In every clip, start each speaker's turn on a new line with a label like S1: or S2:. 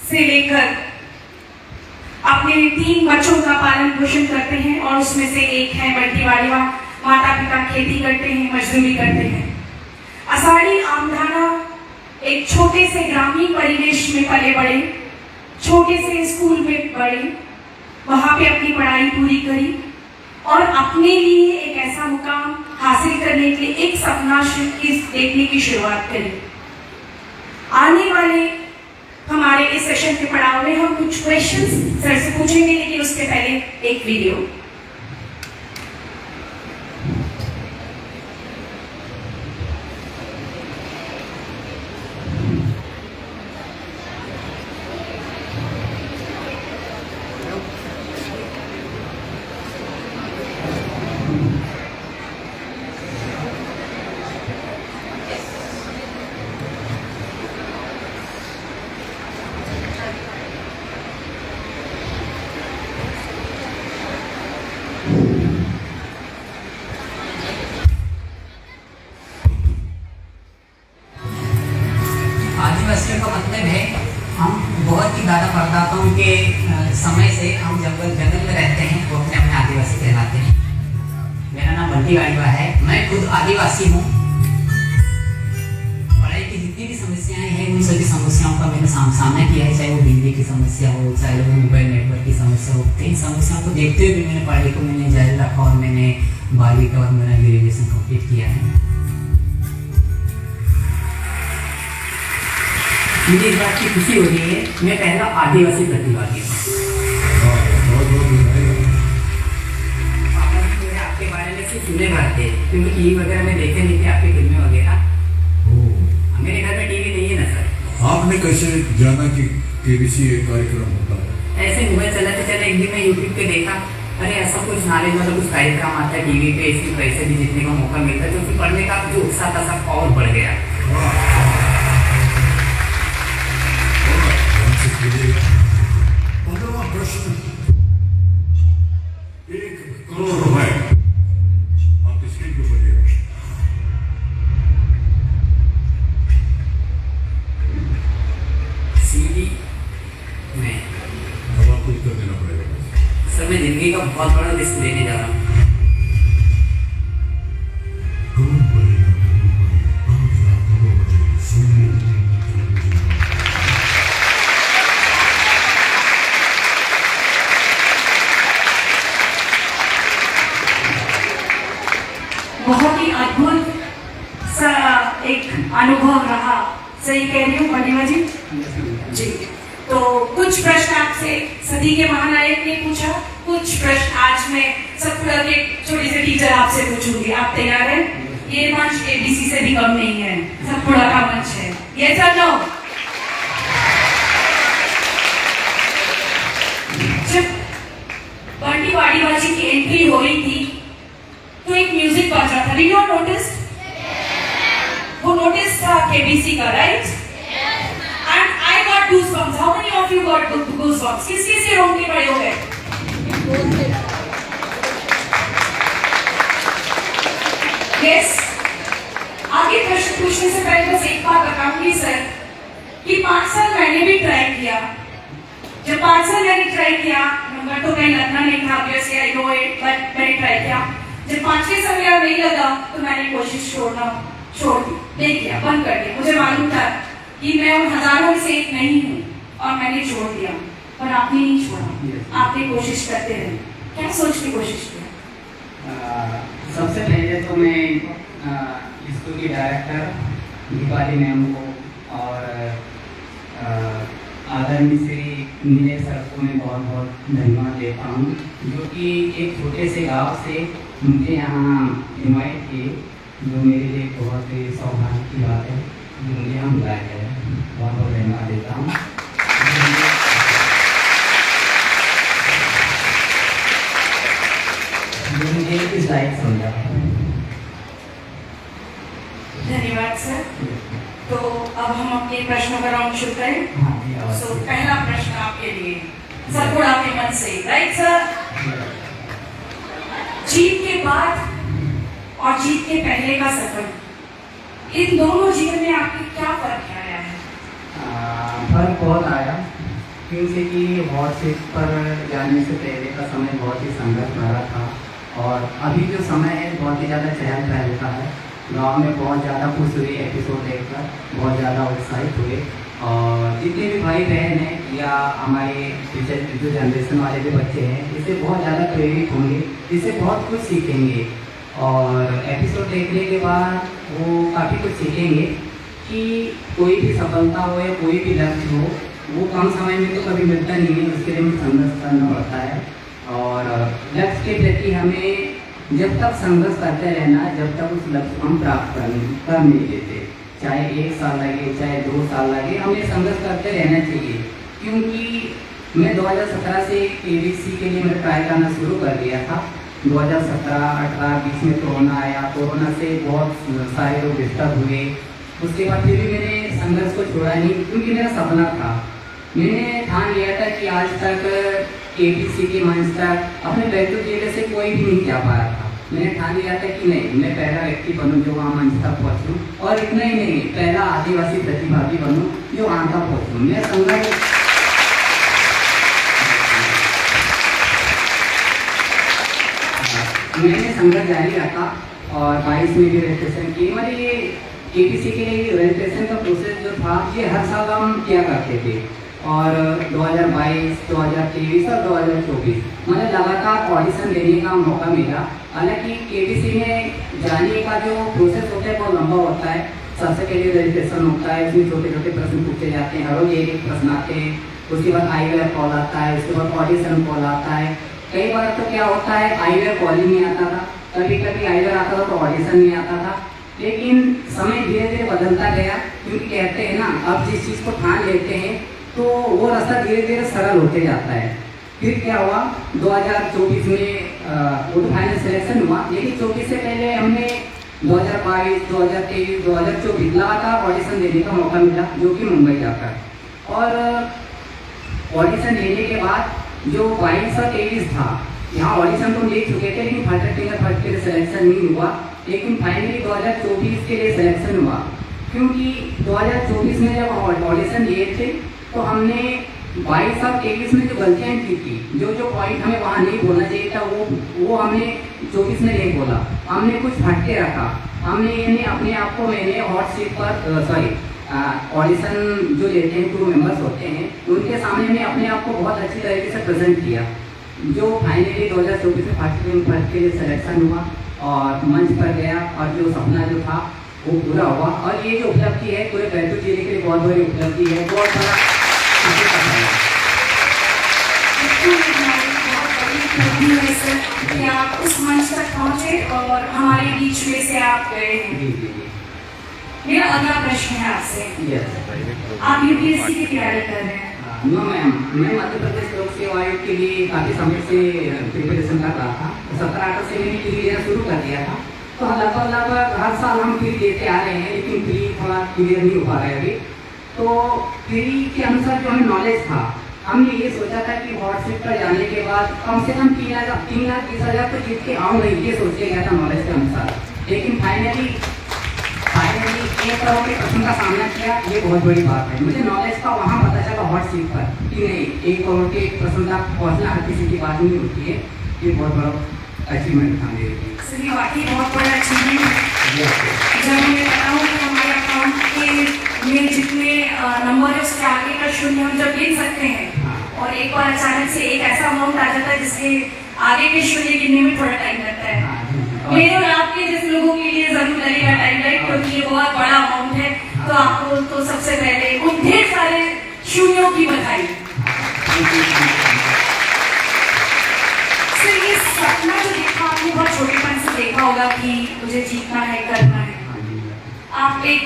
S1: से लेकर अपने 3 बच्चों का पालन पोषण करते हैं और उसमें से एक है बंटीवाड़ी। माता पिता खेती करते हैं, मजदूरी करते हैं। आषाढ़ी आमधाना एक छोटे से ग्रामीण परिवेश में पले बड़े, छोटे से स्कूल में पढ़े, वहां पे अपनी पढ़ाई पूरी करी और अपने लिए एक ऐसा मुकाम हासिल करने के लिए एक सपना देखने की शुरुआत करी। आने वाले हमारे इस सेशन के पड़ाव में हम कुछ क्वेश्चंस सर से पूछेंगे, लेकिन उसके पहले एक वीडियो।
S2: आदिवासियों का मतलब है हम बहुत ही ज़्यादा परदाताओं के समय से हम जंगल में रहते हैं, वो अपने अपने आदिवासी कहलाते हैं। मेरा नाम बंटीवाड़ी है, मैं खुद आदिवासी हूँ। पढ़ाई की जितनी भी समस्याएं हैं उन सभी समस्याओं का मैंने सामना किया है, चाहे वो बिजली की समस्या हो, चाहे वो मोबाइल नेटवर्क की समस्या हो। इन समस्याओं को देखते हुए मैंने पढ़ाई को मैंने जारी रखा और मैंने 12वीं के बाद मेरा ग्रेजुएशन कंप्लीट किया है। मुझे इस बात की खुशी हो रही है, मैं पहला आदिवासी प्रतिभागी हूँ। आपके बारे में सिर्फ सुने बात है, क्योंकि टीवी वगैरह में देखे नहीं थे आपकी फिल्में वगैरह। मेरे घर में टीवी नहीं है ना सर।
S3: आपने कैसे जाना कि केबीसी एक कार्यक्रम होता है?
S2: ऐसे मोबाइल चलाते चले एक दिन मैं यूट्यूब पे देखा, अरे ऐसा कुछ नॉलेज वाला कुछ कार्यक्रम आता है टीवी पे, इसमें पैसे भी जीतने का मौका मिलता है, तो फिर पढ़ने का जो उत्साह था सब और बढ़ गया।
S3: प्रश्न, 1 करोड़ रुपए आपकी स्क्रीन के ऊपर दिया।
S2: सीडी में
S3: अब आपको उत्तर देना पड़ेगा।
S2: सर मैं जिंदगी का बहुत बड़ा रिस्क लेने जा रहा हूँ।
S1: बहुत ही अद्भुत सा एक अनुभव रहा। सही कह रही हूँ बंटीवा जी? जी। तो कुछ प्रश्न आपसे सदी के महानायक ने पूछा, कुछ प्रश्न आज मैं सतपुड़ा के छोटी से टीचर आपसे पूछूंगी। आप तैयार हैं? ये मंच एबीसी से भी कम नहीं है, सतपुड़ा का मंच है। ये सर नो। जब बंटीवाड़ी जी की एंट्री हो रही थी तो एक म्यूजिक बजा था। Did you notice? वो नोटिस था केबीसी का, right? And I got goosebumps. How many of you got goosebumps? किस रोंगटे खड़े हो गए? Yes. आगे प्रश्न पूछने से पहले बस एक बात बताऊंगी सर कि 5 साल मैंने भी ट्राई किया। जब 5 साल मैंने ट्राई किया, नंबर तो कहीं लगना नहीं था, obviously I know it, but मैंने ट्राई किया। जब 5वें साल मेरा नहीं लगा तो मैंने कोशिश छोड़ दी, नहीं किया, बंद कर दिया। मुझे मालूम था कि मैं उन हजारों में से एक नहीं हूँ और मैंने छोड़ दिया, पर आपने नहीं छोड़ा, आपने कोशिश करते रहे। क्या सोच की कोशिश किया?
S2: सबसे पहले तो मैं स्कूल की डायरेक्टर दीपाली मैम को और आदरणीय श्री नीलेश सर को मैं बहुत बहुत धन्यवाद देता हूँ, जो कि एक छोटे से गांव से मुझे यहाँ इन्वाइट किए, जो मेरे लिए बहुत ही सौभाग्य की बात है, जो मुझे यहाँ बुलाया गया है। बहुत बहुत धन्यवाद देता हूँ। मुझे इस लायक समझा।
S1: धन्यवाद सर। तो अब हम अपने प्रश्नों का राउंड शुरू करें। सो पहला प्रश्न आपके लिए सतपुड़ा के मन से, राइट सर? जीत के बाद और जीत के पहले का सफर, इन दोनों जीवन में आपके क्या फर्क आया है?
S2: फर्क बहुत आया। क्योंकि कि हॉट सीट पर जाने से पहले का समय बहुत ही संघर्ष भरा था और अभी जो समय है बहुत ही ज़्यादा चहल पहल का है। गांव में बहुत ज़्यादा खुश हुए एपिसोड देखकर, बहुत ज़्यादा उत्साहित हुए और जितने भी भाई बहन हैं या हमारे फ्यूचर जो जनरेशन वाले भी बच्चे हैं इससे बहुत ज़्यादा प्रेरित होंगे, इससे बहुत कुछ सीखेंगे और एपिसोड देखने के बाद वो काफ़ी कुछ सीखेंगे कि कोई भी सफलता हो या कोई भी लक्ष्य हो वो कम समय में तो कभी मिलता नहीं है, उसके लिए हमें संघर्ष करना पड़ता है और लक्ष्य के प्रति हमें जब तक संघर्ष करते रहना, जब तक उस लक्ष्य को हम प्राप्त कर नहीं देते, चाहे 1 साल लगे चाहे 2 साल लगे, हमें संघर्ष करते रहना चाहिए। क्योंकि मैं 2017 से KBC के लिए मैंने ट्राई करना शुरू कर दिया था। 2017, 18, 20 में कोरोना आया, कोरोना से बहुत सारे लोग डिस्टर्ब हुए। उसके बाद फिर भी मैंने संघर्ष को छोड़ा नहीं क्योंकि मेरा सपना था। मैंने ठान लिया था कि आज तक KBC के मंच तक अपने बैतूल जिले से कोई भी नहीं जा पा रहा था। मैंने ठान लिया था कि नहीं, मैं पहला व्यक्ति बनूं जो वहाँ मंच तक पहुँचूँ और इतना ही नहीं, पहला आदिवासी प्रतिभागी बनूं जो वहाँ तक पहुँचूँ। मैं संघर्ष मैंने संघर्ष जारी रखा और 22 में भी रजिस्ट्रेशन की। हमारी ये KBC के लिए रजिस्ट्रेशन का प्रोसेस जो था ये हर साल हम किया करते थे और 2022, 2023 और 2024 मुझे लगातार ऑडिशन देने का मौका मिला। हालांकि KBC में जाने का जो प्रोसेस होता है बहुत लंबा होता है। सबसे पहले रजिस्ट्रेशन होता है, उसमें छोटे छोटे प्रश्न पूछे जाते हैं, हर रोज एक प्रश्न आते हैं। उसके बाद IVR कॉल आता है, उसके बाद ऑडिशन कॉल आता है। कई बार तो क्या होता है IVR कॉल ही नहीं आता था, कभी कभी IVR आता था तो ऑडिशन नहीं आता था। लेकिन समय धीरे धीरे बदलता गया क्योंकि कहते हैं ना, अब जिस चीज़ को ठान लेते हैं तो वो रास्ता धीरे धीरे सरल होते जाता है। फिर क्या हुआ, 2024 में क्वार्टर फाइनल सिलेक्शन हुआ, लेकिन 24 से पहले हमने 2022, 2023, 2024 लगातार ऑडिशन देने का मौका मिला, जो कि मुंबई जाकर। और ऑडिशन देने के बाद जो 22 और 23 था, यहाँ ऑडिशन तो ले चुके थे लेकिन फर्स्ट के लिए सिलेक्शन नहीं हुआ। लेकिन फाइनली 2024 के लिए सिलेक्शन हुआ क्योंकि 2024 में जब ऑडिशन दिए थे तो हमने 22 और 23 में जो गलतियाँ की थी, जो पॉइंट हमें वहाँ नहीं बोलना चाहिए था, वो हमने 24 में नहीं बोला। हमने कुछ हटके रखा। हमने ये नहीं, अपने आप को मैंने हॉट सीट पर ऑडिशन जो लेते हैं 2 मेंबर्स होते हैं, उनके सामने मैं अपने आप को बहुत अच्छी तरीके से प्रेजेंट किया, जो फाइनली 2024 में फर्स्ट के लिए सिलेक्शन हुआ और मंच पर गया और जो सपना जो था वो पूरा हुआ। और ये जो उपलब्धि है पूरे बैतूल जिले के लिए बहुत बड़ी उपलब्धि है, बहुत बड़ा
S1: कि आप उस मंच तक पहुंचे और हमारे बीच में से आप गए हैं। मेरा अगला प्रश्न है आपसे, आप UPSC की तैयारी कर रहे हैं?
S2: नो मैम, मैं मध्य प्रदेश लोक सेवा आयोग के लिए काफ़ी समय से प्रिपरेशन कर रहा था। 17-18 से मैंने प्री देना शुरू कर दिया था, तो लगभग हर साल हम प्री देते आ रहे हैं, लेकिन प्री थोड़ा क्लियर नहीं हो पा रहा है अभी। तो प्री के अनुसार जो हमें नॉलेज था, हमने ये सोचा था कि व्हाट्सएप पर जाने के बाद कम से कम 3,30,000 तो जीत के आऊँगा, ये सोच के गया था नॉलेज के अनुसार। लेकिन फाइनली 1 करोड़ के प्रश्न का सामना किया, ये बहुत बड़ी बात है। मुझे नॉलेज का वहाँ पता चला हॉट सीट पर कि नहीं, 1 करोड़ के प्रश्न तक पहुँचना हर किसी की बात नहीं होती है। ये बहुत बड़ा अचीवमेंट था मेरे लिए।
S1: सर, ये वाकई बहुत बड़ा अचीवमेंट है। जब हमें बताऊँ कि हमारे अकाउंट के में जितने नंबर है उसके आगे का शून्य हम जब गिन सकते हैं और एक बार अचानक से एक ऐसा अमाउंट आ जाता है जिसके आगे के शून्य गिनने में थोड़ा टाइम लगता है। मेरे और आपके जैसे लोगों के लिए जरूर लगेगा टाइम, राइट? क्योंकि ये बहुत बड़ा अमाउंट है। तो आपको तो सबसे पहले उन ढेर सारे शून्यों की बधाई। सर, ये सपना जो देखा आपने बहुत छोटेपन से देखा होगा कि मुझे जीतना है, करना है। आप एक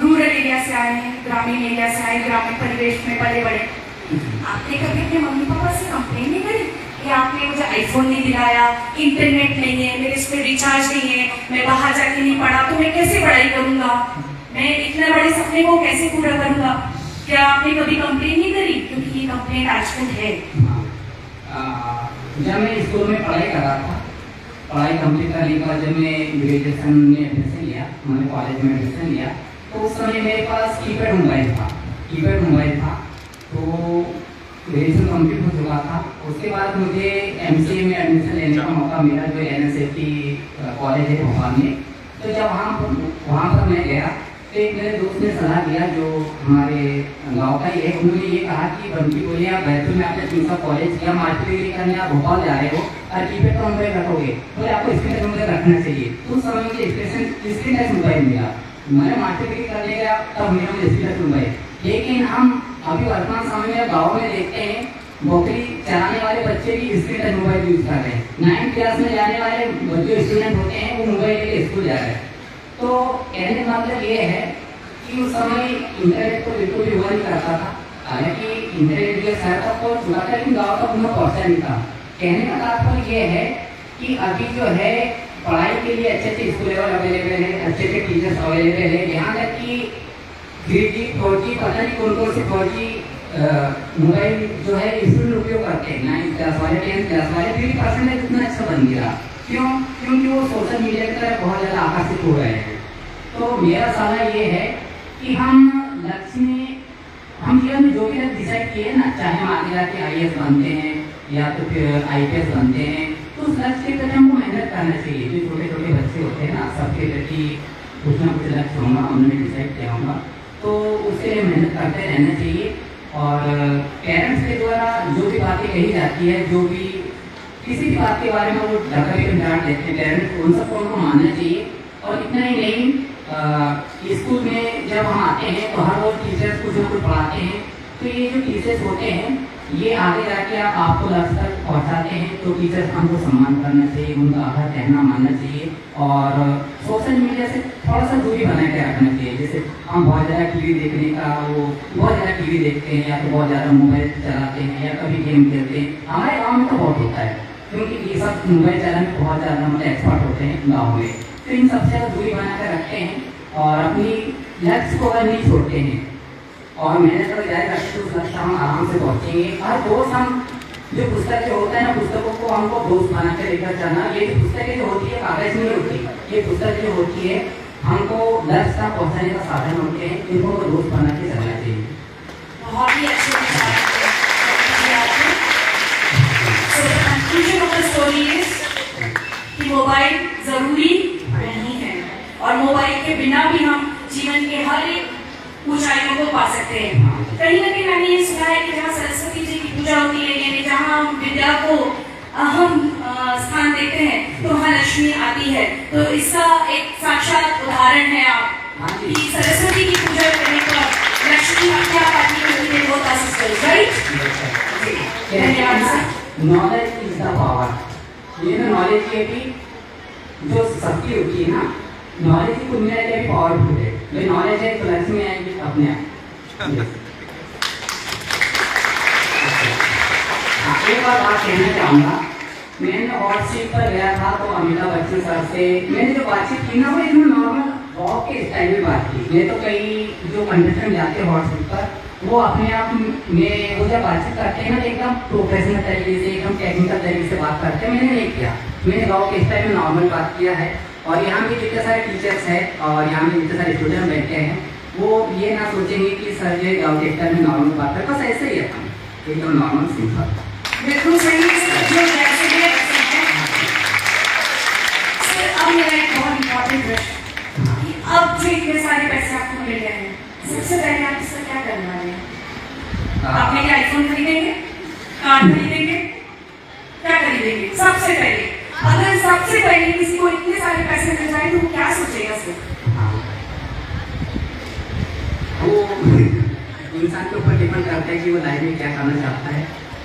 S1: रूरल एरिया से आए हैं, ग्रामीण एरिया से आए, ग्रामीण परिवेश में पले बड़े। आपने कभी अपने मम्मी पापा से कंप्लेन नहीं करी कि आपने मुझे आईफोन नहीं दिलाया, इंटरनेट नहीं है, मेरे इस पर रिचार्ज नहीं है, मैं बाहर जाके नहीं पढ़ा तो मैं कैसे पढ़ाई करूंगा, मैं इतने बड़े सपने को कैसे पूरा करूंगा? क्या आपने कभी कंप्लेन नहीं करी? क्योंकि ये कंप्लेन आजकल है।
S2: जब मैं स्कूल में पढ़ाई कर रहा था, पढ़ाई कंप्लीट करने के बाद जब मैं ग्रेजुएशन में एडमिशन लिया, मैंने कॉलेज में एडमिशन लिया, तो उस समय मेरे पास कीपैड मोबाइल था। तो ग्रेजुएशन कंप्लीट हो चुका था। उसके बाद मुझे MCA में एडमिशन लेने का मौका मिला जो NSFT कॉलेज है भोपाल में। तो जब वहाँ पर मैं गया तो एक मेरे दोस्त ने सलाह दिया जो हमारे गांव का ही है। उन्होंने ये कहा कि बंटी बोले आप बैतूल में आपने 3 साल कॉलेज किया, मास्टर डिग्री करने आप भोपाल जा रहे हो और कीपैड का मोबाइल रखोगे, बोले आपको स्क्रीन टच मोबाइल रखना चाहिए। तो उस समय मुझे स्क्रीन टच मोबाइल मिला। मैंने मास्टर डिग्री करने गया तब मेरा मुझे स्क्रीन टच मोबाइल। लेकिन हम अभी वर्तमान समय में गाँव में देखते हैं बकरी चलाने वाले बच्चे भी स्क्रीन टच मोबाइल यूज कर रहे हैं। 9th क्लास में जाने वाले जो स्टूडेंट होते हैं वो मोबाइल लेके स्कूल जा रहे हैं। तो कहने का मतलब ये है कि उस समय इंटरनेट को बिल्कुल भी हुआ नहीं करता था। हालांकि इंटरनेट जो शहर तक पहुँच चुका था लेकिन गाँव तक उन्हें पहुँचा नहीं था। कहने का तात्पर्य ये है कि अभी जो है पढ़ाई के लिए अच्छे स्कूल लेवल अवेलेबल है, अच्छे टीचर्स अवेलेबल है। यहाँ तक कि 3G 4G पता नहीं कौन कौन से 4G मोबाइल जो है स्टूडेंट उपयोग करते हैं। 9th क्लास वाले 10th क्लास वाले 3% इतना अच्छा बन गया। क्यों? क्योंकि वो सोशल मीडिया की तरफ बहुत ज़्यादा आकर्षित हो रहे हैं। तो मेरा सलाह ये है कि हम लक्ष्य में हम जीवन में जो भी लक्ष्य डिसाइड किए ना, चाहे हम आगे जाके IAS बनते हैं या तो फिर IPS बनते हैं, तो उस लक्ष्य के प्रति हमको मेहनत करना चाहिए। जो छोटे छोटे बच्चे होते हैं ना, सबके प्रति कुछ ना कुछ लक्ष्य होगा, उन्होंने डिसाइड किया होगा, तो उसके लिए मेहनत करते रहना चाहिए। और पेरेंट्स के द्वारा जो भी बातें कही जाती है, जो भी किसी भी बात के बारे में वो डर डांट देते हैं, पेरेंट्स उन सबको उनको मानना चाहिए। और इतना ही नहीं, स्कूल में जब हम आते हैं तो हर रोज टीचर्स कुछ ना कुछ पढ़ाते हैं। तो ये जो टीचर्स होते हैं ये आगे जाके आपको लक्ष्य तक पहुँचाते हैं। तो टीचर्स का हमको सम्मान करना चाहिए, उनका आधा कहना मानना चाहिए और सोशल मीडिया से थोड़ा सा दूरी बना के रखना चाहिए। जैसे हम बहुत ज़्यादा TV देखने का बहुत ज़्यादा TV देखते हैं या तो बहुत ज़्यादा मोबाइल चलाते हैं या कभी गेम खेलते हैं। हमारे गाँव में तो बहुत होता है क्योंकि ये सब मोबाइल चलाने में बहुत ज़्यादा मतलब एक्सपर्ट होते हैं गाँव में। तो इन सबसे दूरी बना कर रखते हैं और अपनी लक्ष्य को अगर नहीं छोड़ते हैं और मेहनत अगर जारी रखते हैं तो उस लक्ष्य हम आराम से पहुँचेंगे। हर दोस्त हम जो पुस्तक जो होता है ना, पुस्तकों को हमको दोस्त बना कर लेकर चलना। ये जो पुस्तकें जो होती है कागज नहीं होती, ये पुस्तक जो होती है हमको लक्ष्य तक पहुँचाने का साधन होते हैं, इनको दोस्त बना के चलना चाहिए।
S1: बहुत ही अच्छे विचार आपने। So the conclusion of the story is कि मोबाइल जरूरी नहीं है और मोबाइल के बिना भी हम जीवन के हर एक ऊंचाइयों को पा सकते हैं। कहीं ना कहीं मैंने ये सुना है कि जहाँ सरस्वती जी की पूजा होती है, यानी जहाँ हम विद्या को अहम स्थान देते हैं तो वहाँ लक्ष्मी आती है। तो इसका एक साक्षात उदाहरण है आप कि सरस्वती की पूजा करने पर लक्ष्मी अपने आप आती है, क्योंकि ये बहुत आशीष करें, राइट? धन्यवाद sir.
S2: Knowledge is the power. ये ना नॉलेज की भी जो शक्ति होती है ना, नॉलेज की कुल मिला के भी पावरफुल है। ये नॉलेज है तो लक्ष्मी आएगी अपने आप। एक बार बात कहना चाहूँगा, मैंने व्हाट्सएप पर गया था तो अमिताभ बच्चन सर से मैंने जो बातचीत की ना वो एकदम नॉर्मल वॉक के स्टाइल में बात की। नहीं तो कई जो कंटेस्टेंट जाते हैं व्हाट्सएप पर वो अपने आप में वो जब बातचीत करते हैं ना एकदम प्रोफेशनल तरीके से, एकदम टेक्निकल तरीके से बात करते हैं। मैंने नहीं किया, मैंने गाँव के स्टाइल में नॉर्मल बात किया है। और यहाँ भी जितने सारे टीचर्स हैं और यहाँ भी जितने सारे स्टूडेंट बैठे हैं वो ये ना सोचेंगे कि सर ये गाँव के स्टाइल में नॉर्मल बात है, बस ऐसे ही है एकदम नॉर्मल सिंपल।
S1: बिल्कुल सही है सर, जो जैसे है वैसे है। सर अब मेरा एक बहुत इम्पोर्टेंट प्रश्न कि अब जो इतने सारे पैसे आपको मिल रहे हैं, सबसे पहले आप इसका क्या करना है? आपने क्या आईफोन खरीदेंगे, कार खरीदेंगे, क्या खरीदेंगे? सबसे पहले अगर सबसे पहले किसी को इतने सारे पैसे मिल जाए तो वो क्या सोचेगा सर?
S2: वो इंसान के ऊपर डिपेंड करता है कि वो लाइफ में क्या करना चाहता है।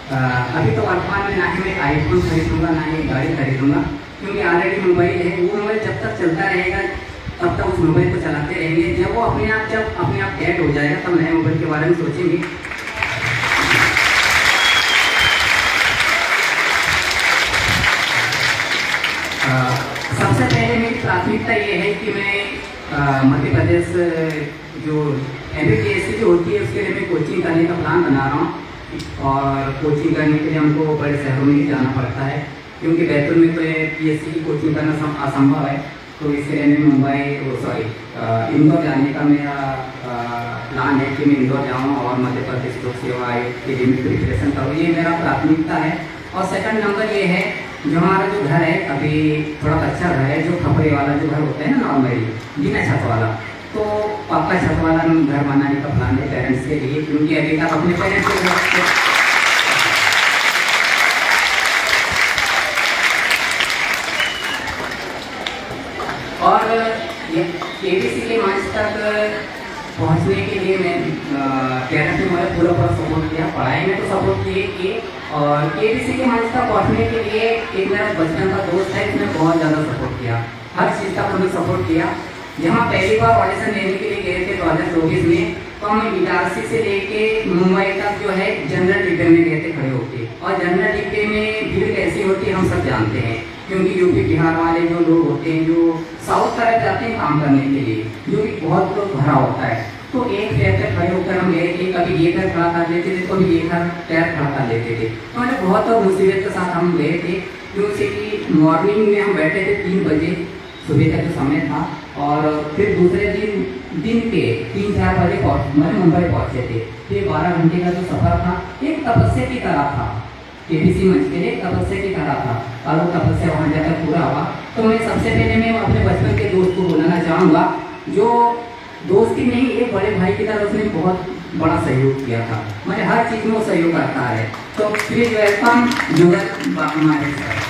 S2: अभी तो वर्तमान में ना ही मैं आईफोन खरीदूंगा ना ही गाड़ी खरीदूंगा, क्योंकि ऑलरेडी मोबाइल है। वो मोबाइल जब तक चलता रहेगा तब तक उस मोबाइल को चलाते रहेंगे। जब वो अपने आप डेड हो जाएगा तब नए मोबाइल के बारे में सोचेंगे। सबसे पहले मेरी प्राथमिकता ये है कि मैं मध्य प्रदेश जो MBBS की जो होती है उसके लिए मैं कोचिंग करने का प्लान बना रहा हूँ। और कोचिंग करने के लिए हमको बड़े शहरों में ही जाना पड़ता है, क्योंकि बैतूल में तो PSC की कोचिंग करना असंभव है। तो इसके लिए मैं इंदौर जाने का मेरा प्लान है कि मैं इंदौर जाऊँ और मध्य प्रदेश लोक सेवा आयोग के लिए मैं प्रिपरेशन करूँ। ये मेरा प्राथमिकता है। और सेकंड नंबर ये है, जो हमारा जो घर है अभी थोड़ा अच्छा घर है, जो खपरे वाला जो घर होता है ना नॉर्मली बिना छत वाला, तो पक्का छत वाला घर बनाने का प्लान है पेरेंट्स के लिए, क्योंकि अभी तक अपने पेरेंट्स के घर और केबीसी के मंच तक पहुंचने के लिए मैं पेरेंट्स ने मुझे पूरा सपोर्ट किया, पढ़ाई में तो सपोर्ट किए और केबीसी के मंच तक पहुंचने के लिए एक मेरा बचपन का दोस्त है, इसने बहुत ज़्यादा सपोर्ट किया, हर चीज़ का उन्होंने सपोर्ट किया। जहाँ पहली बार ऑडिशन देने के लिए गए थे 2024 में, तो हम इटारसी से लेके मुंबई तक जो है जनरल डिब्बे में गए थे खड़े होके, और जनरल डिब्बे में भीड़ कैसी होती है हम सब जानते हैं, क्योंकि यूपी बिहार वाले जो लोग होते हैं जो साउथ तरफ जाते हैं काम करने के लिए, जो कि बहुत लोग भरा होता है। तो एक पैर पे खड़े होकर हम गए थे, कभी ये पैर खड़ा कर लेते थे, कभी ये पैर खड़ा कर लेते थे, तो हमें बहुत मुसीबत के साथ हम गए थे, क्योंकि कि मॉर्निंग में हम बैठे थे 3 बजे सुबह का जो समय था, और फिर दूसरे दिन के 3-4 बजे मुंबई पहुँचे थे। फिर 12 घंटे का जो सफ़र था एक तपस्या की तरह था, केबीसी मंच के लिए तपस्या की तरह था, और वो तपस्या वहाँ जाकर पूरा हुआ। तो मैं सबसे पहले मैं अपने बचपन के दोस्त को बुलाना चाहूँगा, जो दोस्ती नहीं एक बड़े भाई की तरह उसने बहुत बड़ा सहयोग किया था, मुझे हर चीज़ में वो सहयोग करता है। तो प्लीज वेलकम जुगल बाकुमारी सर।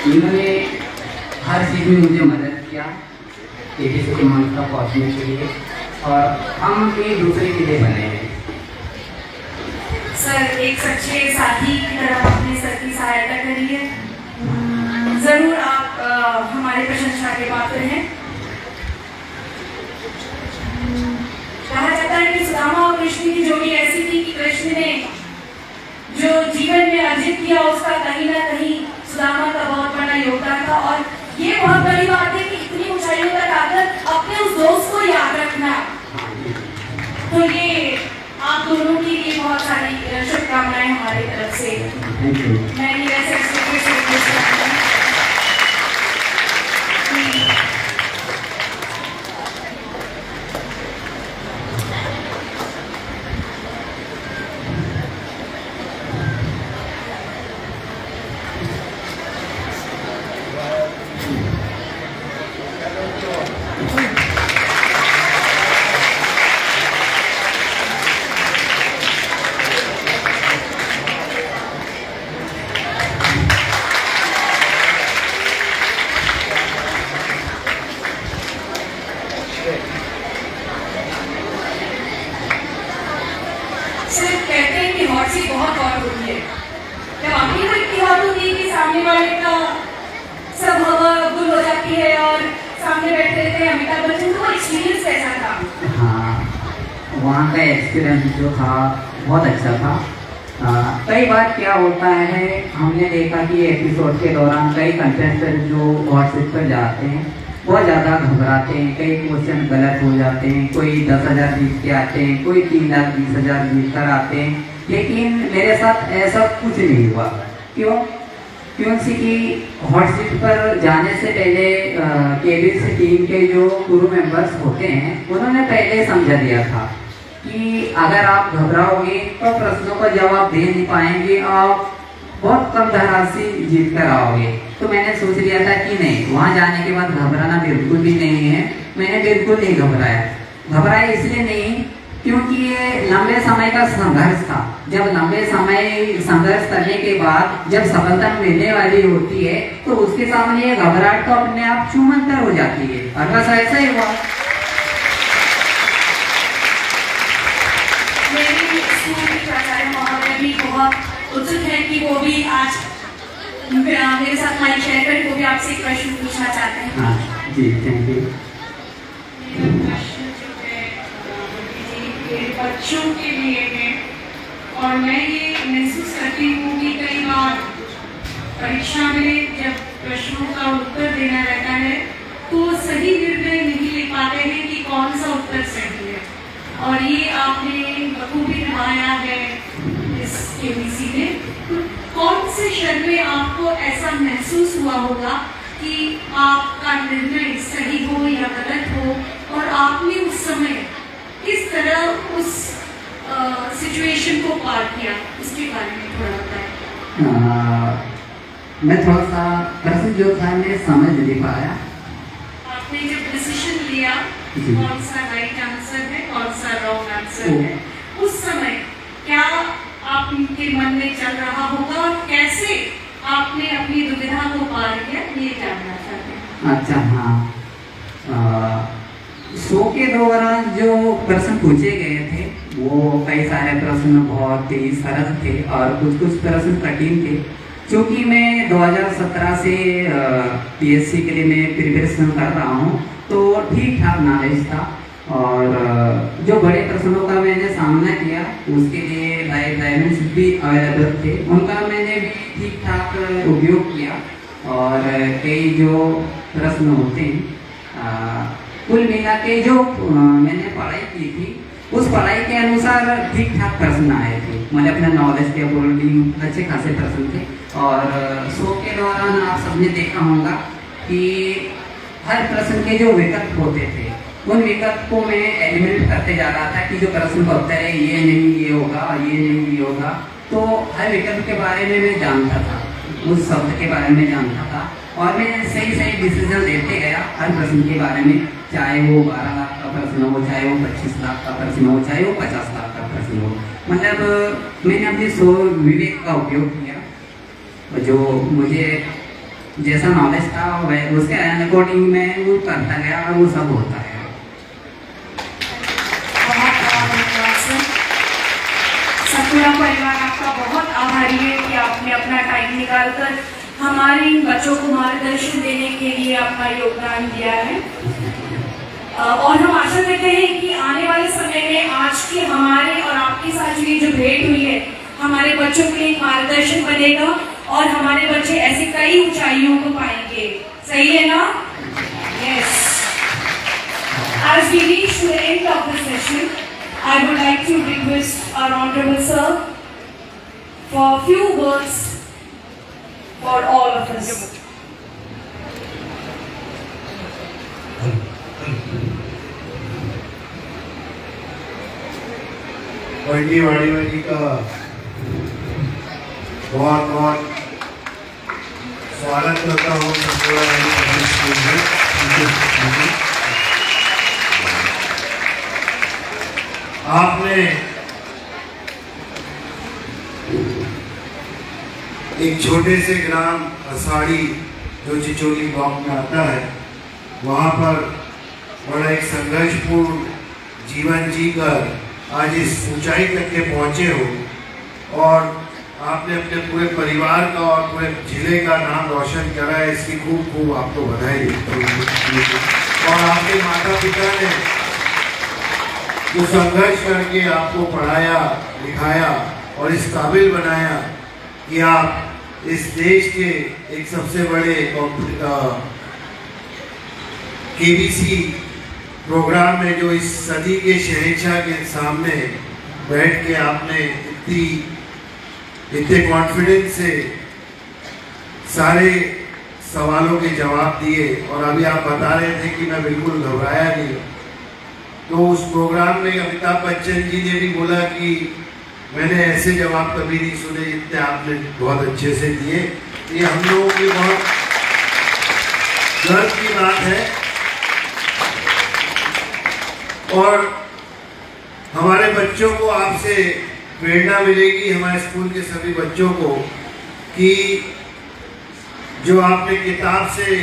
S2: इन्होंने हर चीज़ में मुझे मदद किया केबीसी के मंच तक पहुँचने के लिए, और हम एक दूसरे के लिए बने हैं।
S1: सर एक सच्चे साथी की तरह आपने सर की सहायता करी है, जरूर आप हमारे प्रशंसा के पात्र हैं। कहा जाता है कि सुदामा और कृष्ण की जोड़ी ऐसी थी कि कृष्ण ने जो जीवन में अर्जित किया उसका कहीं ना कहीं सुदामा का बहुत बड़ा योगदान था, और ये बहुत बड़ी बात है कि इतनी ऊंचाइयों तक आकर अपने उस दोस्त को याद रखना, तो ये आप दोनों के लिए बहुत सारी शुभकामनाएं हमारी तरफ से। मैं नीरज सर से रिक्वेस्ट करती हूं। सिर्फ कहते हैं कि हॉट सीट बहुत हॉट होती है, जब आपकी को इतनी हॉट होती है कि सामने वाले का सब हवा गुल हो जाती है और सामने बैठे रहते हैं अमिताभ बच्चन, तो वो एक्सपीरियंस कैसा था?
S2: हाँ, वहाँ का एक्सपीरियंस जो था बहुत अच्छा था। कई बार क्या होता है, हमने देखा कि एपिसोड के दौरान कई कंटेस्टेंट जो हॉट सीट पर जाते हैं बहुत ज़्यादा घबराते हैं, कई क्वेश्चन गलत हो जाते हैं, कोई 10,000 जीत के आते हैं, कोई 3,20,000 जीत कर आते हैं, लेकिन मेरे साथ ऐसा कुछ नहीं हुआ। क्योंकि हॉट सीट पर जाने से पहले केबीसी टीम के जो क्रू मेंबर्स होते हैं उन्होंने पहले समझा दिया था कि अगर आप घबराओगे तो प्रश्नों का जवाब दे नहीं पाएंगे, आप बहुत कम धनराशि जीत कर आओगे। तो मैंने सोच लिया था कि नहीं, वहाँ जाने के बाद घबराना बिल्कुल भी नहीं है। मैंने बिल्कुल नहीं घबराया इसलिए नहीं क्योंकि ये लंबे समय का संघर्ष था। जब लंबे समय संघर्ष करने के बाद जब सफलता मिलने वाली होती है तो उसके सामने ये घबराहट तो अपने आप छूमंतर हो जाती है, और बस ऐसा ही हुआ।
S1: मेरी स्कूल की प्राचार्य महोदय भी बहुत उत्सुक है कि वो भी आज मेरे साथ माइक शेयर करें, वो भी आपसे एक प्रश्न पूछना चाहते हैं।
S2: हाँ जी, थैंक यू।
S1: प्रश्न जो है ये बच्चों के लिए है, और मैं ये महसूस करती हूँ कि कई बार परीक्षा में जब प्रश्नों का उत्तर देना रहता है तो सही निर्णय नहीं ले पाते हैं कि कौन सा उत्तर सही है, और ये आपने बखूबी निभाया है इस केबीसी में, तो कौन से क्षण में आपको ऐसा महसूस हुआ होगा कि आपका निर्णय सही हो या गलत हो, और आपने उस समय किस तरह उस सिचुएशन को पार किया, उसके बारे में थोड़ा बताएं।
S2: मैं थोड़ा सा प्रश्न जो था मैं समझ नहीं पाया।
S1: आपने जब डिसीजन लिया
S2: जी।
S1: कौन सा राइट आंसर है, कौन सा रॉन्ग आंसर है, उस समय क्या आपके मन में चल रहा होगा और कैसे आपने अपनी दुविधा को पार किया, ये जानना चाहते हैं।
S2: अच्छा, हाँ। शो के दौरान जो प्रश्न पूछे गए थे वो कई सारे प्रश्न बहुत ही सरल थे और कुछ कुछ प्रश्न कठिन थे। क्योंकि मैं 2017 से पीएससी के लिए मैं प्रिपरेशन कर रहा हूँ, तो ठीक ठाक नॉलेज था। और जो बड़े प्रश्नों का मैंने सामना किया उसके लिए लाइव डायमेंड्स भी अवेलेबल थे, उनका मैंने भी ठीक ठाक उपयोग किया। और कई जो प्रश्न होते हैं कुल मिला के जो मैंने पढ़ाई की थी उस पढ़ाई के अनुसार ठीक ठाक प्रश्न आए थे, मतलब अपने नॉलेज के अकॉर्डिंग अच्छे खासे प्रश्न थे। और शो के दौरान आप सबने देखा होगा कि हर प्रश्न के जो विकल्प होते थे उन विकल्प को मैं एलिमिनेट करते जा रहा था कि जो प्रश्न का उत्तर है ये नहीं ये होगा, ये नहीं ये होगा। तो हर विकल्प के बारे में मैं जानता था, उस शब्द के बारे में जानता था और मैं सही सही डिसीजन लेते गया हर प्रश्न के बारे में, चाहे वो 12 लाख का प्रश्न हो, चाहे वो 25 लाख का प्रश्न हो, चाहे वो 50 लाख का प्रश्न हो। मतलब मैंने अपने सो विवेक का उपयोग किया, जो मुझे जैसा नॉलेज था वह उसके अकॉर्डिंग मैं वो करता गया और वो सब होता है।
S1: सतपुरा परिवार आपका बहुत आभारी है कि आपने अपना टाइम निकालकर हमारे बच्चों को मार्गदर्शन देने के लिए अपना योगदान दिया है। और हम आशा करते हैं कि आने वाले समय में आज के हमारे और आपके साथ ये जो भेंट हुई है हमारे बच्चों के लिए मार्गदर्शन बनेगा और हमारे बच्चे ऐसी कई ऊंचाइयों को पाएंगे। सही है ना? Yes. As we reach to the end of the session, I would like to request our Honorable Sir for a few words for all of us.
S4: पंडी वाड़ीवा जी का बहुत बहुत स्वागत करता हूँ सतपुरा वाली पब्लिक स्कूल में। आपने एक छोटे से ग्राम असाड़ी जो चिचोली ब्लॉक में आता है वहाँ पर बड़ा एक संघर्षपूर्ण जीवन जीकर आज इस ऊंचाई तक के पहुँचे हो और आपने अपने पूरे परिवार का और पूरे जिले का नाम रोशन करा है, इसकी खूब खूब आपको बधाई देता हूँ। और आपके माता पिता ने जो संघर्ष करके आपको पढ़ाया लिखाया और इस काबिल बनाया कि आप इस देश के एक सबसे बड़े केबीसी प्रोग्राम में जो इस सदी के शहंशाह के सामने बैठ के आपने इतने कॉन्फिडेंस से सारे सवालों के जवाब दिए और अभी आप बता रहे थे कि मैं बिल्कुल घबराया नहीं। तो उस प्रोग्राम में अमिताभ बच्चन जी ने भी बोला कि मैंने ऐसे जवाब कभी नहीं सुने जितने आपने बहुत अच्छे से दिए। ये हम लोगों की बहुत गर्व की बात है और हमारे बच्चों को आपसे प्रेरणा मिलेगी, हमारे स्कूल के सभी बच्चों को, कि जो आपने किताब से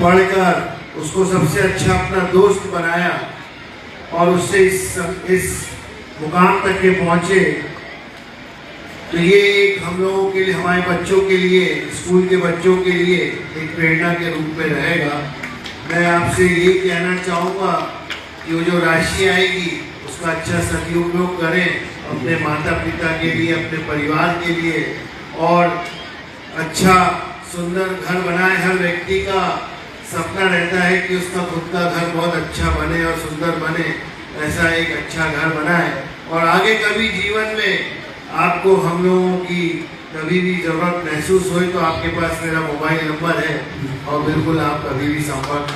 S4: पढ़कर उसको सबसे अच्छा अपना दोस्त बनाया और उससे इस मुकाम तक के पहुंचे, तो ये एक हम लोगों के लिए, हमारे बच्चों के लिए, स्कूल के बच्चों के लिए एक प्रेरणा के रूप में रहेगा। मैं आपसे ये कहना चाहूँगा कि वो जो राशि आएगी उसका अच्छा सदुपयोग करें अपने माता पिता के लिए, अपने परिवार के लिए, और अच्छा सुंदर घर बनाए। हर व्यक्ति का सपना रहता है कि उसका खुद का घर बहुत अच्छा बने और सुंदर बने, ऐसा एक अच्छा घर बनाए और आगे कभी जीवन में आपको हम लोगों की कभी भी ज़रूरत महसूस हो तो आपके पास मेरा मोबाइल नंबर है और बिल्कुल आप कभी भी संपर्क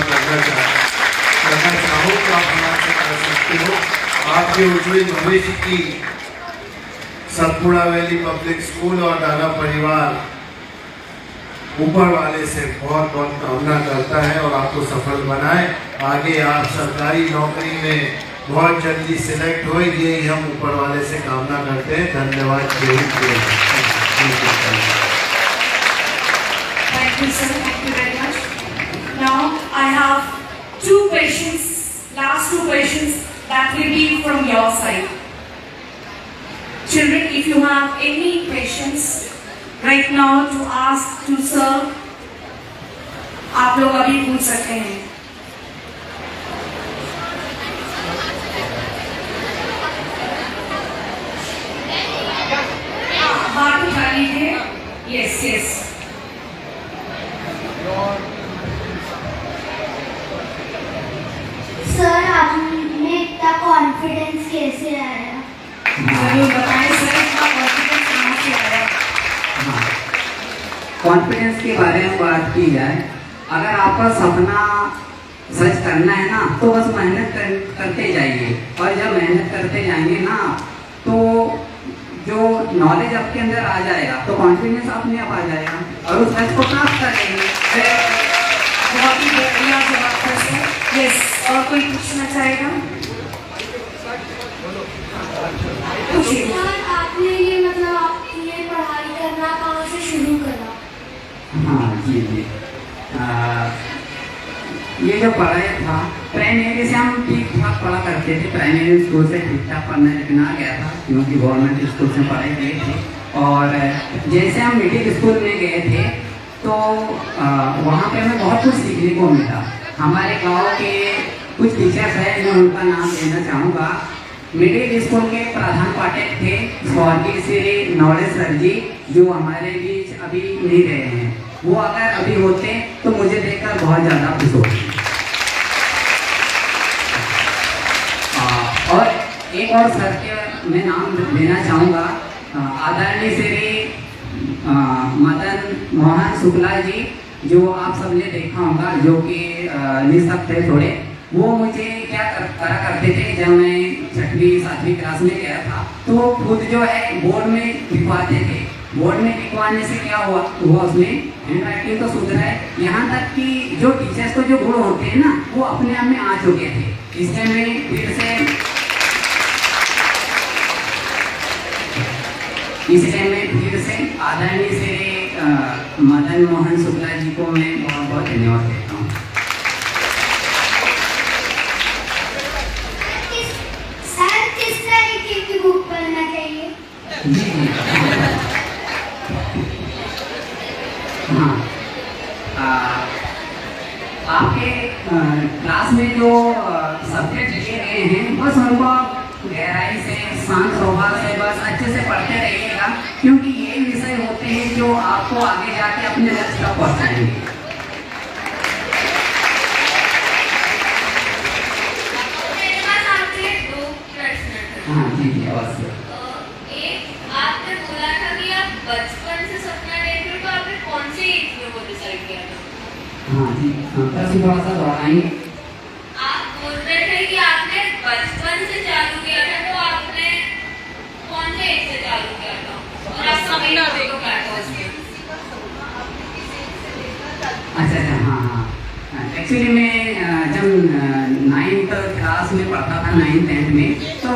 S4: करना चाहो तो आप हमारे कर सकते हो। आपके उज्जवल भविष्य की सतपुड़ा वैली पब्लिक स्कूल और दादा परिवार ऊपर वाले से बहुत बहुत कामना करता है और आपको सफल बनाए। आगे आप सरकारी नौकरी में बहुत जल्दी सिलेक्ट हो, ये हम ऊपर वाले से कामना करते हैं। धन्यवाद।
S1: Thank you, sir. Thank you very much. Now I have two questions, last two questions that will be from your side. Children, if you have any questions right now to ask to sir, आप लोग अभी पूछ सकते हैं। हाथ उठा लीजिए। Yes yes.
S5: Sir आप में इतना कॉन्फिडेंस कैसे आया?
S1: जरूर बताएं सर, इतना कॉन्फिडेंस कहाँ से आया?
S2: हाँ, कॉन्फिडेंस के बारे में बात की जाए, अगर आपका सपना सच करना है ना तो बस मेहनत करते जाइए, और जब मेहनत करते जाएंगे ना तो जो नॉलेज आपके अंदर आ जाएगा तो कॉन्फिडेंस अपने आप आ जाएगा और उस सच को प्राप्त कर लेंगे।
S1: बहुत ही बढ़िया जवाब था सर। यस, और कोई पूछना चाहेगा? पूछिए।
S5: सर आपने ये मतलब आप ये पढ़ाई करना कहाँ से शुरू करा?
S2: हाँ जी जी, ये जो पढ़ाई था प्राइमरी से हम ठीक ठाक पढ़ा करते थे, प्राइमरी स्कूल से ठीक ठाक पढ़ने लेकिन आ गया था क्योंकि गवर्नमेंट स्कूल से पढ़ाई किए थे। और जैसे हम मिडिल स्कूल में गए थे तो वहाँ पे हमें बहुत कुछ सीखने को मिला। हमारे गांव के कुछ टीचर्स हैं, मैं उनका नाम लेना चाहूँगा। मिडिल स्कूल के प्रधान पाठक थे स्वर्गीय श्री नौलेश सर जी, जो हमारे बीच अभी नहीं रहे हैं। वो अगर अभी होते तो मुझे देखकर बहुत ज़्यादा खुश होती। और एक और सर के मैं नाम लेना चाहूँगा, आदरणीय श्री मदन मोहन शुक्ला जी, जो आप सबने देखा होगा, जो कि निःशक्त थे थोड़े। वो मुझे क्या करा करते थे, जब मैं 6वीं 7वीं क्लास में गया था तो खुद जो है बोर्ड में लिखवाते थे। बोर्ड में लिखवाने से क्या हुआ उसमें हैंड राइटिंग तो सुधरा है, यहाँ तक कि जो टीचर्स को जो गुण होते हैं ना वो अपने आप में आ चुके थे। इसलिए मैं फिर से आदरणीय श्री मदन मोहन शुक्ला जी को मैं बहुत बहुत धन्यवाद देता हूँ।
S5: सर किस तरीके की बुक पढ़ना चाहिए?
S2: जी जी हाँ, आपके क्लास में जो सब्जेक्ट दिए गए हैं बस उनको गहराई से, शांत स्वभाव से बस अच्छे से पढ़ते रहिएगा, क्योंकि ये विषय होते हैं जो आपको आगे जाके अपने लक्ष्य तक पहुँचाएंगे।
S6: मेरे पास आपके 2 प्रश्न थे।
S2: हाँ जी जी, अवश्य।
S6: एक, आपने बोला था कि आप बचपन से सपना देख रहे हो, तो आपने कौन सी एज में वो डिसाइड किया था?
S2: हाँ जी, प्रश्न थोड़ा सा दोहराएंगे।
S6: आप बोल रहे थे कि आपने बचपन से चालू किया था, तो आपने कौन से एज से चालू किया था और आपका मेन मोटिव क्या था उसमें?
S2: अच्छा अच्छा, हाँ हाँ, एक्चुअली मैं जब 9th क्लास में पढ़ता था, 9th 10th में, तो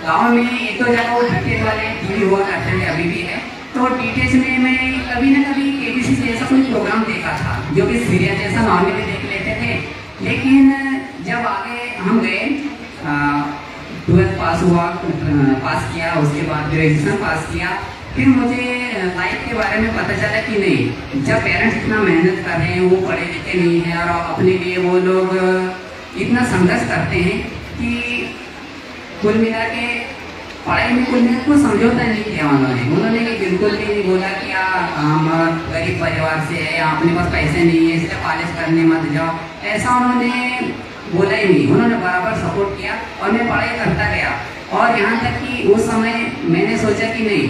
S2: गांव में एक तो जगह वो डीटेच वाले टीवी हुआ करते थे, अभी भी है। तो डीटेच में मैं कभी ना कभी केबीसी जैसा कोई प्रोग्राम देखा था, जो कि सीरियल जैसा नॉर्मली देख लेते थे। लेकिन जब आगे हम गए, 12th पास किया, उसके बाद ग्रेजुएशन पास किया, फिर मुझे लाइफ के बारे में पता चला कि नहीं, जब पेरेंट्स इतना मेहनत कर रहे हैं, वो पढ़े लिखे नहीं हैं और अपने लिए वो लोग इतना संघर्ष करते हैं कि कुल मिला के पढ़ाई में कुछ समझौता नहीं किया उन्होंने कि बिल्कुल भी नहीं बोला कि हम गरीब परिवार से है, अपने पास पैसे नहीं है इसलिए कॉलेज करने मत जाओ, ऐसा उन्होंने बोला ही नहीं। उन्होंने बराबर सपोर्ट किया और मैं पढ़ाई करता गया। और यहाँ तक कि उस समय मैंने सोचा कि नहीं,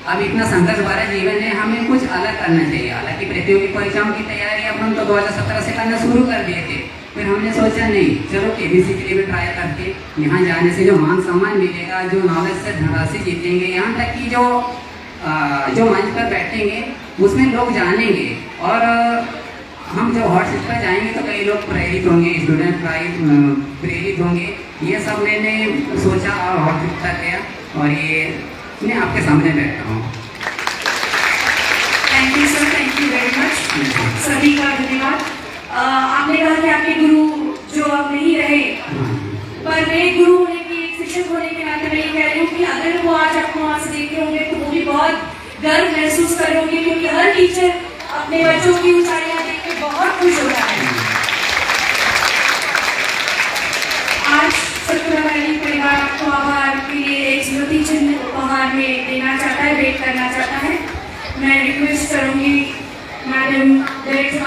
S2: अब इतना संघर्ष भरा जीवन है, हमें कुछ अलग करना चाहिए। हालांकि प्रतियोगी परीक्षाओं की तैयारी अपन तो 2017 से करना शुरू कर दिए थे, फिर हमने सोचा नहीं, चलो केबीसी के लिए भी ट्राई करके, यहाँ जाने से जो मान सम्मान मिलेगा, जो नॉलेज से धनराशि जीतेंगे, यहाँ तक कि जो मंच पर बैठेंगे उसमें लोग जानेंगे और हम जब हॉट सीट पर जाएंगे तो कई लोग प्रेरित होंगे, स्टूडेंट प्रेरित होंगे। ये सब मैंने सोचा और हॉट सीट तक गया और ये मैं आपके सामने बैठा हूँ।
S1: Thank you sir, thank you very much. सभी का धन्यवाद। आपने कहा कि आपके गुरु जो अब नहीं रहे, पर मेरे गुरु होने की, एक शिक्षक होने के नाते मैं ये कह रही हूँ कि अगर वो आज आपको वहाँ से देखे होंगे तो वो भी बहुत गर्व महसूस कर रहे होंगे, क्योंकि हर टीचर अपने बच्चों की ऊंचाइयां देख के बहुत खुश होता है। आज सतपुरा वैली परिवार आपको आभार के लिए एक स्मृति चिन्ह उपहार में देना चाहता है, भेंट करना चाहता है। मैं रिक्वेस्ट करूंगी मैडम डायरेक्टर